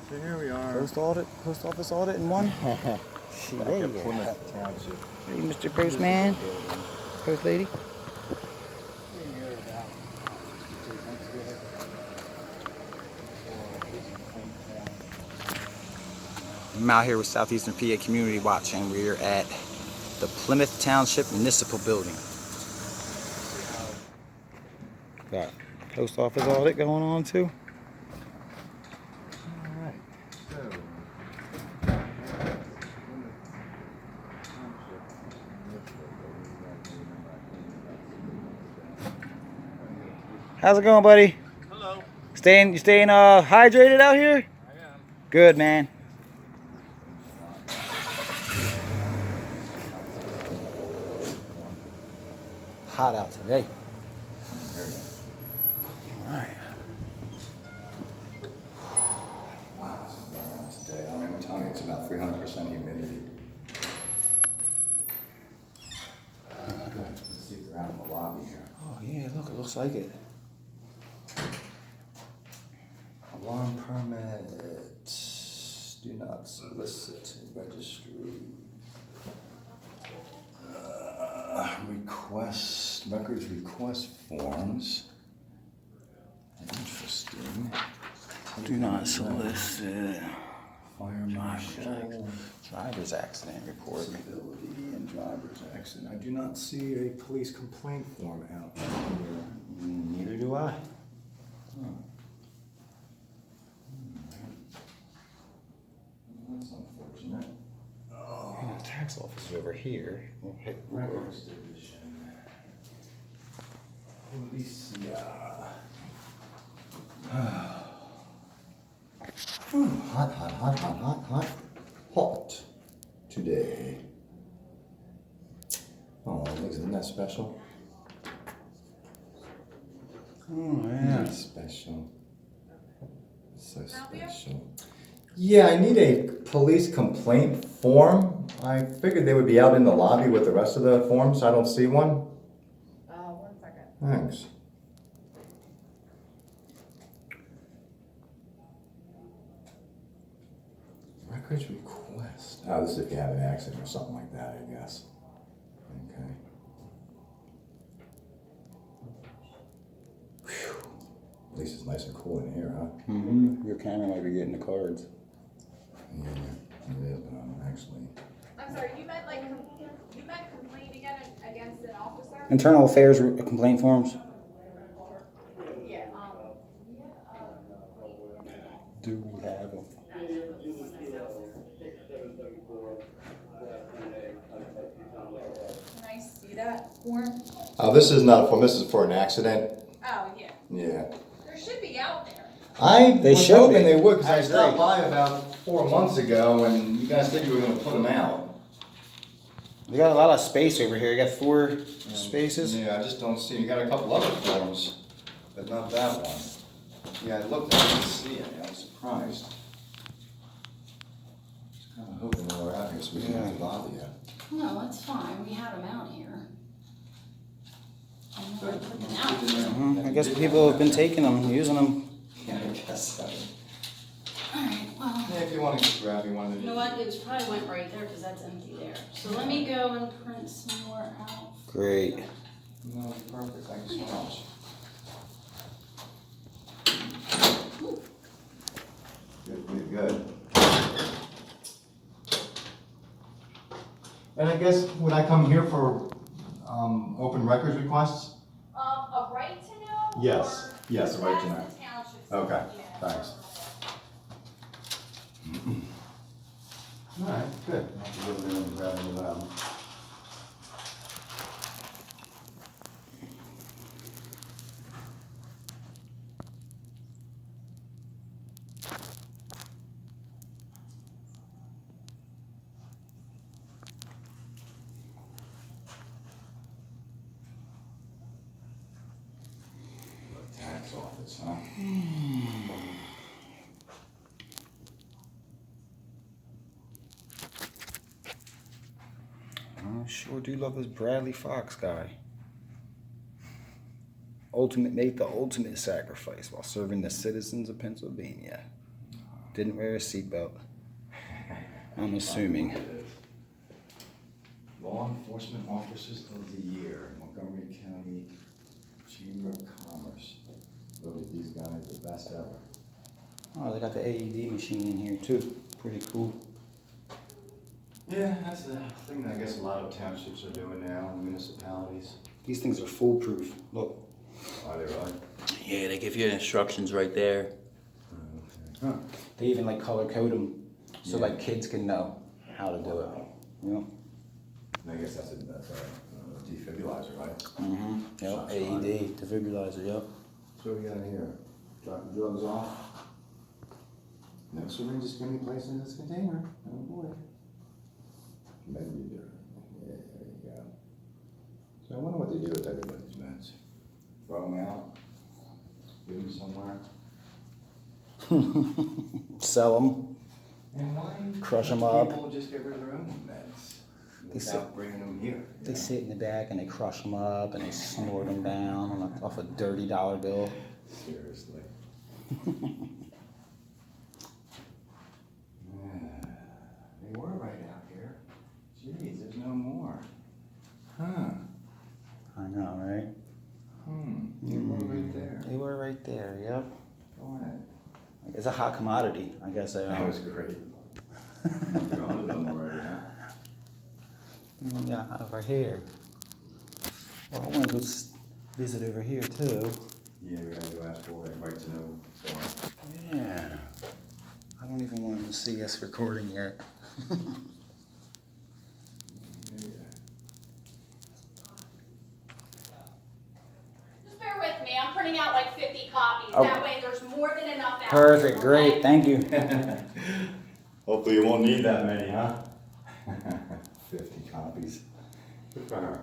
So here we are. Post office audit in one. Back at Plymouth Township. Hey, Mr. Postman, post lady. I'm out here with Southeastern PA Community Watch, and we're at the Plymouth Township Municipal Building. Got post office audit going on too. Alright, so How's it going, buddy? hello. You staying hydrated out here? I am. Good, man. Hot out today. Alright. Today, I'm telling you, it's about 300% humidity. Let's see if they're out in the lobby here. Oh yeah, look, it looks like it. Alarm permit, do not solicit registry. Records request forms. Interesting. Do not solicit. Fire marshal. Driver's accident report. Disability and driver's accident. I do not see a police complaint form out here. Neither do I. That's unfortunate. The tax office is over here. Records division. Police, hot today. Oh, isn't that special? Oh yeah. Special. So special. Yeah, I need a police complaint form. I figured they would be out in the lobby with the rest of the forms. I don't see one. 1 second. Thanks. Records request. Oh, this is if you have an accident or something like that, I guess. Okay. Whew. At least it's nice and cool in here, huh? Mm-hmm. Your camera might be getting the cards. Yeah, it is, but I'm actually. I'm sorry, you meant complaint against an officer? Internal affairs complaint forms. Yeah. Do we have them? Can I see that form? Oh, this is not a form. This is for an accident. Oh, yeah. Yeah. There should be out there. They was should hoping be. they would, because I I stopped agree. by about 4 months ago, and you guys said you were going to put them out. We got a lot of space over here. You got 4 spaces. Yeah, I just don't see. You got a couple other forms, but not that one. Yeah, I looked. I didn't see it. I was surprised. Just kind of hoping they were out here so we didn't have to bother you. No, it's fine. We had them out here. I know I Good. put them out. Mhm. I guess people have been taking them, using them. Yeah, I guess so. Alright, well, Yeah, if you want to just grab me one of you these. know what? It probably went right there because that's empty there. So let me go and print some more out. Great. No, perfect. Thank you so much. Good. And I guess, would I come here for open records requests? A right to know? Yes. or Yes, a right to that's know. the township's- Okay, yeah. thanks. All right, good. I'll have to go there and grab any of them. Tax office, huh? I sure do love this Bradley Fox guy. Made the ultimate sacrifice while serving the citizens of Pennsylvania. Didn't wear a seatbelt. I'm assuming. Law Enforcement Officers of the Year, Montgomery County Chamber of Commerce. Voted these guys the best ever. Oh, they got the AED machine in here too. Pretty cool. Yeah, that's the thing that I guess a lot of townships are doing now, municipalities. These things are foolproof. Look. Are they really? Yeah, they give you instructions right there. Huh. They even like color code them so Yeah. like kids can know how to do it. You know? I guess that's a defibrillator, right? Mm-hmm. Yep. Shots AED, defibrillator. Yep. So what we got here? Drop the drugs off. No syringes can be placed in this container. Oh boy. Maybe you do. Yeah, there you go. So I wonder what they do with everybody's meds. Throw them out. Leave them somewhere. Sell them. And why Crush 'em can't up. people just get rid of their own meds They without bringing them here? They sit in the back and they crush them up and they snort them down off a dirty dollar bill. Seriously. They were right out here. Jeez, there's no more. Huh. I know, right? They were right there. They were right there. Yep. Go ahead. It's a hot commodity, I guess. That was great. You're on to them already, huh? Yeah, over here. Well, I want to go visit over here too. Yeah, we gotta go ask for a right to know form. Yeah. I don't even want them to see us recording yet. Just bear with me, I'm printing out like 50 copies, Oh. that way there's more than enough out. Perfect, there, great, okay? thank you. Hopefully you won't need that many, huh? 50 copies. Good for her.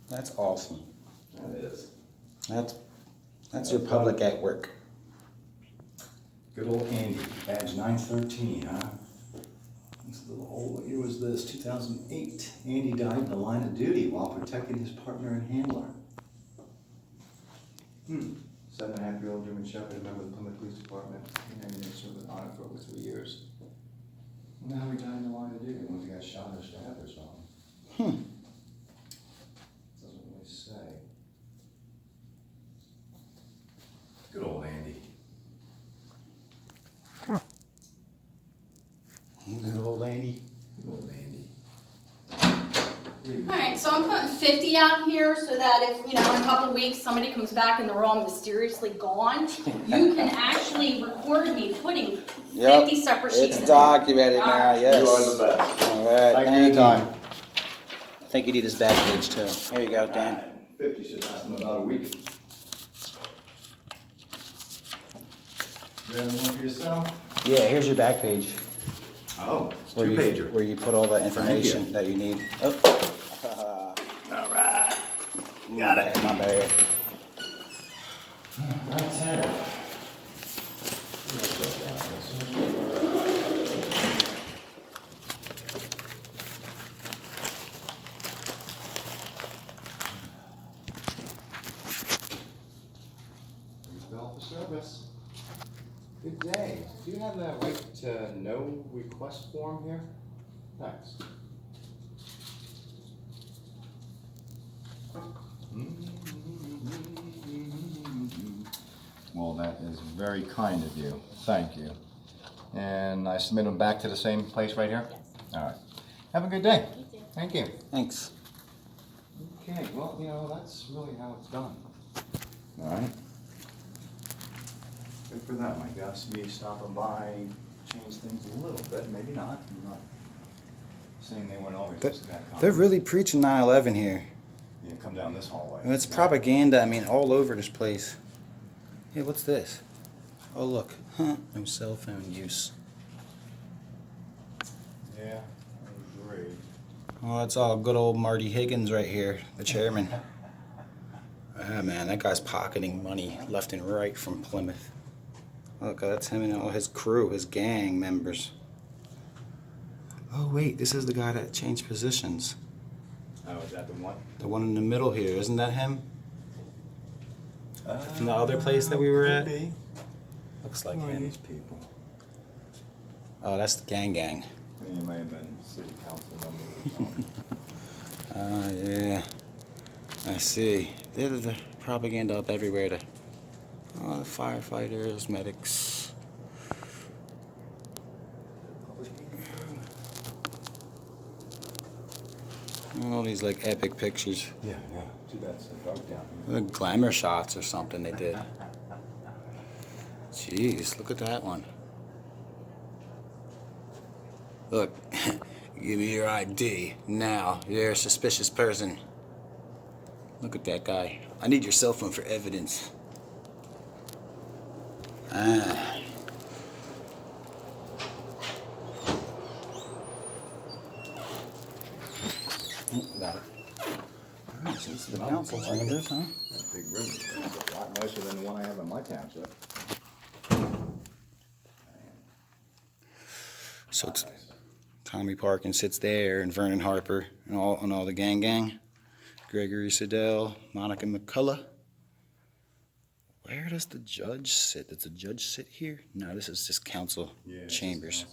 That's awesome. That is. That's your public at work. Good old Andy, badge 913, huh? This little hole, what year was this? 2008. Andy died in the line of duty while protecting his partner and handler. 7.5-year-old German Shepherd, a member of the Plymouth Police Department, and he served with Audit for over 3 years. I wonder how he died in the line of duty. I wonder if he got shot or stabbed or something. Doesn't really say. Good old Andy. Good old lady. Good old Andy. Alright, so I'm putting 50 out here so that if, in a couple of weeks, somebody comes back and they're all mysteriously gone, you can actually record me putting 50 separate sheets in It's there. documented now, Alright. yes. You are the best. All right, Thank you for your time. I think you need his back page too. Here you go, Dan. 50 should last them about a week. You have one for yourself? Yeah, here's your back page. Oh, Where you, two-pager. where you put all the information that you need. Oh. All right. Got it. My bad. Bell for service. Good day. Do you have that right to know request form here? Thanks. Well, that is very kind of you. Thank you. And I submit them back to the same place right here? Yes. All right. Have a good day. Thank you. Thanks. Okay, well, that's really how it's done. All right. Good for them, I guess. Me stopping by, change things a little bit, maybe not. I'm not saying they weren't always just that kind. They're really preaching 9/11 here. Yeah, come down this hallway. And it's propaganda, all over this place. Hey, what's this? Oh, look. Huh. No cell phone use. Yeah, I agree. Oh, it's all good old Marty Higgins right here, the chairman. Ah, man, that guy's pocketing money left and right from Plymouth. Look, that's him and all his crew, his gang members. Oh, wait, this is the guy that changed positions. Oh, is that the one? The one in the middle here, isn't that him? From the other place that we were at? Could be. Looks like Who are him. these people? Oh, that's the gang. You may have been city council member or something. Yeah. I see. They're the propaganda up everywhere. The firefighters, medics. All these like epic pictures. Yeah. Too bad it's so dark down The glamour shots or something they did. Jeez, look at that one. Look, give me your ID now. You're a suspicious person. Look at that guy. I need your cell phone for evidence. Got it. Alright, so this is the council chambers, huh? That big room. It's a lot nicer than the one I have in my township. So it's Tommy Parkin sits there, and Vernon Harper, and all the gang. Gregory Siddell, Monica McCullough. Where does the judge sit? Does the judge sit here? No, this is just council chambers.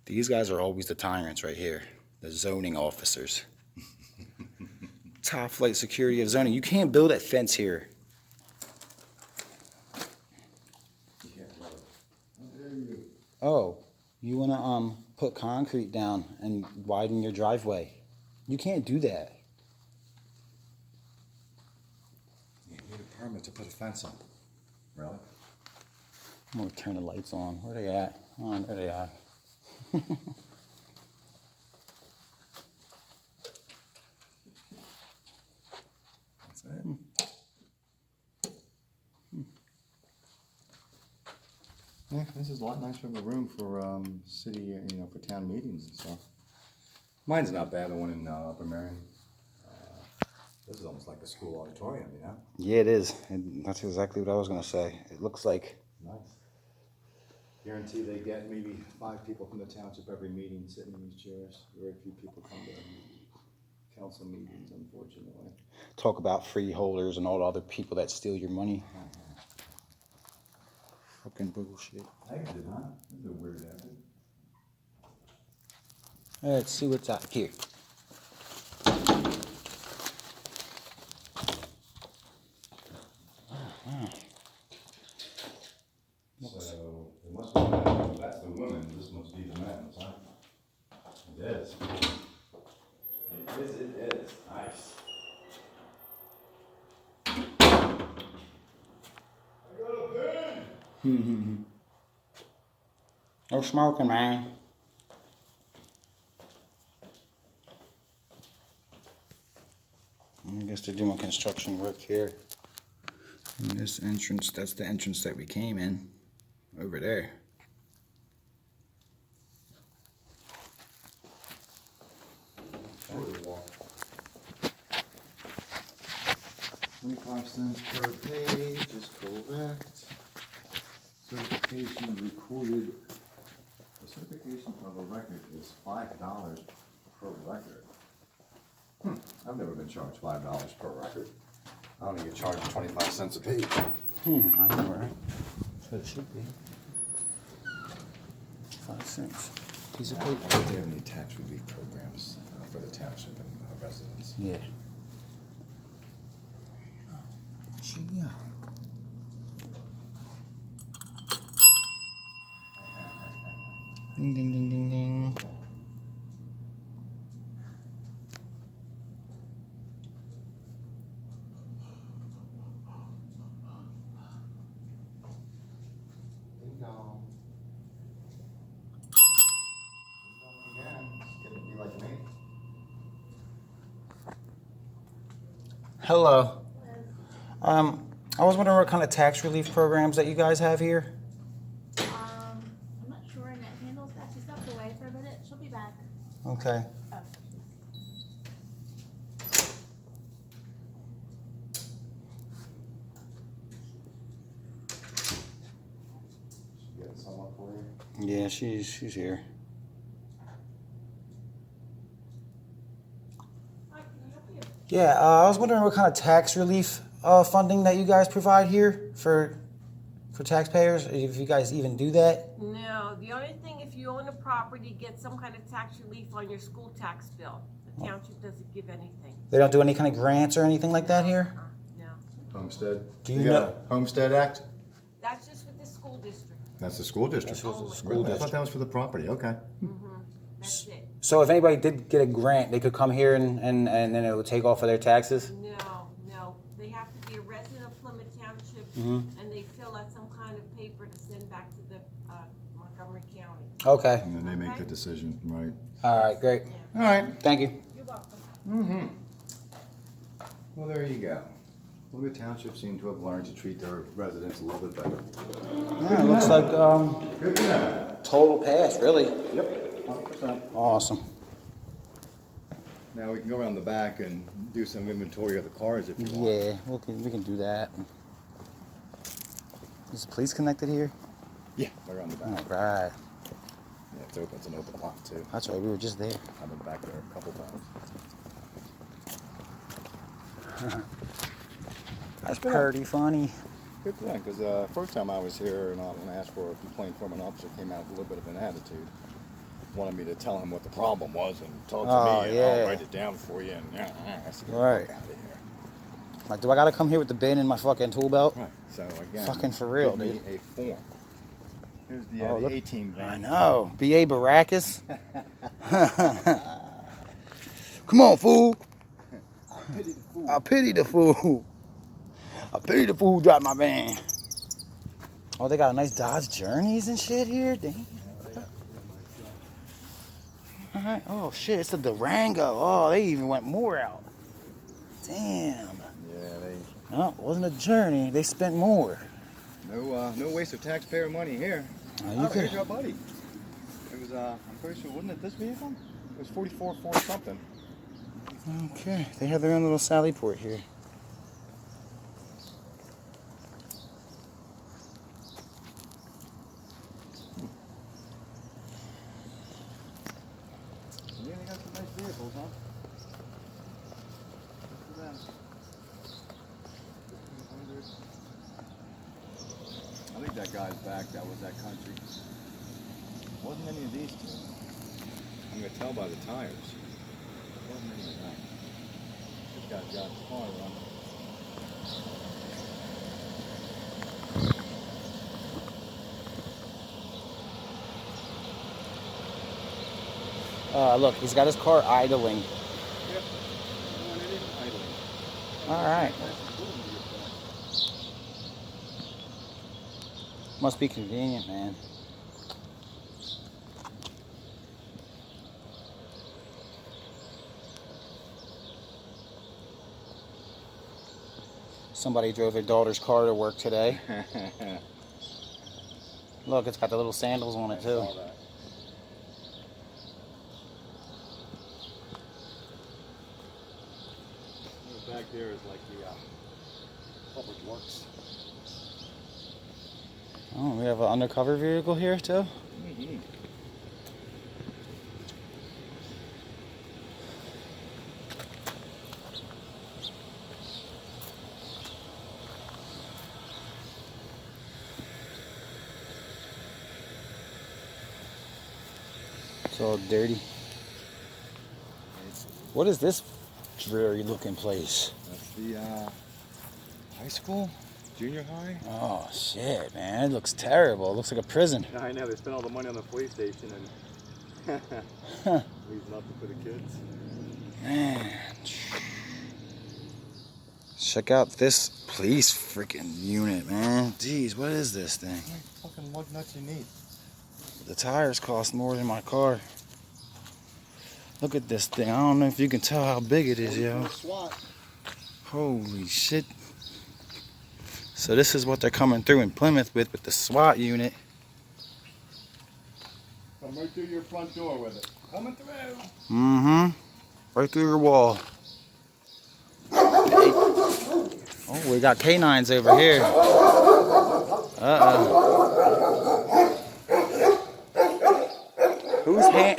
These guys are always the tyrants right here. The zoning officers. Top flight security of zoning. You can't build that fence here. Oh, you wanna put concrete down and widen your driveway. You can't do that. You need a permit to put a fence up. Really? I'm gonna turn the lights on. Where they at? Oh, there they are. That's it. Yeah, this is a lot nicer of a room for city, for town meetings and stuff. Mine's not bad, the one in Upper Marion. This is almost like a school auditorium, you know? Yeah, it is. And that's exactly what I was gonna say. It looks like. Nice. Guarantee they get maybe 5 people from the township every meeting sitting in these chairs. Very few people come to council meetings, unfortunately. Talk about freeholders and all the other people that steal your money. Fucking bullshit. Exit, huh? This is a weird exit. Let's see what's out here. So, it must be men. That's the women. This must be the men, huh? It is. It is. Nice. No smoking, man. I guess they're doing construction work here. And this entrance, that's the entrance that we came in. Over there. $0.25 per page is correct. Certification recorded. The certification of a record is $5 per record. I've never been charged $5 per record. I only get charged 25 cents a page. I know, right? So it should be. 5 cents. Piece of paper. Do they have any tax relief programs for the township and residents? Yeah. Yeah. Ding, ding, ding, ding, ding. Hello. I was wondering what kind of tax relief programs that you guys have here. I'm not sure, Annette handles that. She stepped away for a minute. She'll be back. Okay. Get someone for you? Yeah, she's here. Hi, can I help you? Yeah, I was wondering what kind of tax relief funding that you guys provide here for for taxpayers? If you guys even do that? No, the only thing, if you own a property, get some kind of tax relief on your school tax bill. The township doesn't give anything. They don't do any kind of grants or anything like that here? No. Homestead. Do you got know- a Homestead Act? That's just with the school district. That's the school district. That's the school Really? I district. thought that was for the property, okay. That's it. So if anybody did get a grant, they could come here and then it would take off of their taxes? No. They have to be a resident of Plymouth Township, and they fill out some kind of paper to send back to the Montgomery County. Okay. And then they make the decision, right? All right, great. All right. Thank you. You're welcome. Well, there you go. Plymouth Township seem to have learned to treat their residents a little bit better. Yeah, it looks like Good to know. total pass, really. Yep, 100%. Awesome. Now we can go around the back and do some inventory of the cars if you want. Yeah, we can do that. Is the police connected here? Yeah, around the back. All right. Yeah, it's open. It's an open lot too. That's right, we were just there. I've been back there a couple times. That's pretty funny. Good thing, because first time I was here and I asked for a complaint from an officer, came out with a little bit of an attitude. Wanted me to tell him what the problem was and talk to me, and I'll write it down for you. And I said, get the Right. fuck out of here. Like, do I gotta come here with the bin in my fucking tool belt? Right. So again, Fucking for real, give me dude. a form. Here's the, Oh, the look. A-team van. I know. B.A. Baracus. Come on, fool. I pity the fool. I pity the fool. I pity the fool who dropped my van. Oh, they got a nice Dodge Journeys and shit here. Damn. All right. Oh shit, it's a Durango. Oh, they even went more out. Damn. Yeah, they No, it wasn't a Journey. They spent more. no waste of taxpayer money here. Oh, you Oh, could- here's your buddy. It was I'm pretty sure, wasn't it this vehicle? It was 44 Ford something. Okay, they have their own little Sally port here. Yeah, they got some nice vehicles, huh? Good for them. 1500. I think that guy's back. That was that country. Wasn't any of these two. I'm gonna tell by the tires. Wasn't any of that. This guy's got his car running. Look, he's got his car idling. Yep. It is idling. All right. Must be convenient, man. Somebody drove their daughter's car to work today. Look, it's got the little sandals on it too. Back there is like the public works. Oh, we have an undercover vehicle here too. Mm-hmm. It's all dirty. What is this dreary looking place? That's the high school, junior high. Oh shit, man, it looks terrible. It looks like a prison. Yeah, I know. They spent all the money on the police station and leaves nothing for the kids. Man. Check out this police freaking unit, man. Jeez, what is this thing? What fucking lug nuts you need? The tires cost more than my car. Look at this thing. I don't know if you can tell how big it is, yo. SWAT. Holy shit. So this is what they're coming through in Plymouth with the SWAT unit. Come right through your front door with it. Coming through. Mm-hmm. Right through your wall. Oh, we got K-9s over here. Uh-oh.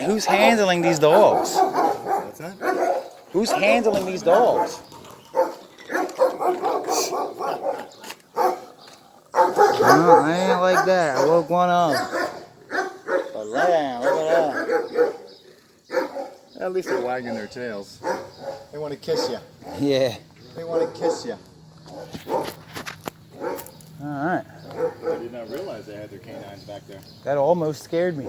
Who's handling these dogs? What's that? Who's handling these dogs? No, I ain't like that. I woke one up. But lay down, look at that. At least they're wagging their tails. They want to kiss you. Yeah. They want to kiss you. Alright. I did not realize they had their canines back there. That almost scared me.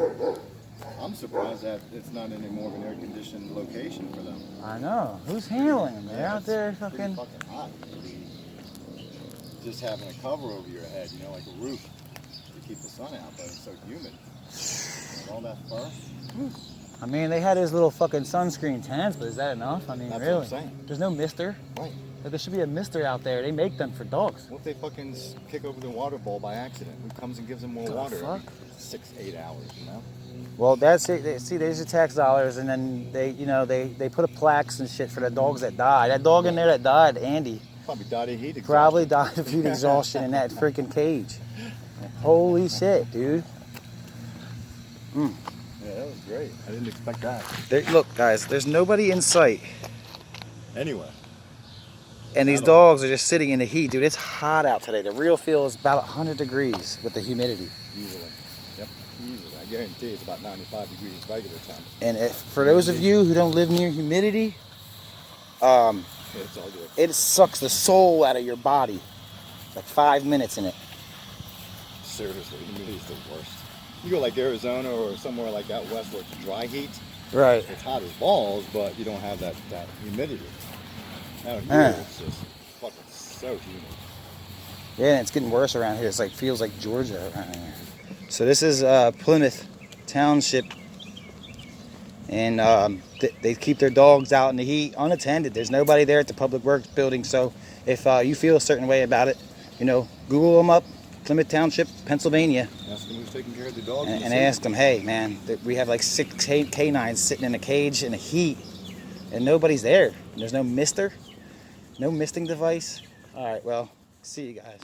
I'm surprised that it's not any more of an air-conditioned location for them. I know. Who's handling them? They're out there It's pretty fucking... fucking hot. Just having a cover over your head, you know, like a roof to keep the sun out, but it's so humid. And all that fur. I mean, they had his little fucking sunscreen tents, but is that enough? I mean, That's really? what I'm saying. There's no mister. Right. Like, there should be a mister out there. They make them for dogs. What if they fucking kick over the water bowl by accident? Who comes and gives them more The water? fuck? 6-8 hours, you know? Well, that's it. See, there's your tax dollars, and then they, you know, they put up plaques and shit for the dogs that died. That dog in there that died, Andy, Probably died of heat exhaustion. probably died of heat exhaustion in that freaking cage. Holy shit, dude. Yeah, that was great. I didn't expect that. Look, guys, there's nobody in sight, Anyway. and these dogs are just sitting in the heat, dude. It's hot out today. The real feel is about 100 degrees with the humidity. Easily. Yep, easily. I guarantee it's about 95 degrees regular time. And for those of you who don't live near humidity, It's all good. it sucks the soul out of your body. Like 5 minutes in it. Seriously, humidity is the worst. You go like Arizona or somewhere like out west where it's dry heat, Right. it's hot as balls, but you don't have that humidity. Out here, it's just fucking so humid. Yeah, and it's getting worse around here. It's like feels like Georgia around here. So this is Plymouth Township, and they keep their dogs out in the heat unattended. There's nobody there at the Public Works building. So if you feel a certain way about it, you know, Google them up, Plymouth Township, Pennsylvania, Ask them who's taking care of the dogs. in the and city. ask them, hey man, we have like 6 K-9s sitting in a cage in the heat, and nobody's there. There's no mister, no misting device. All right, well, see you guys.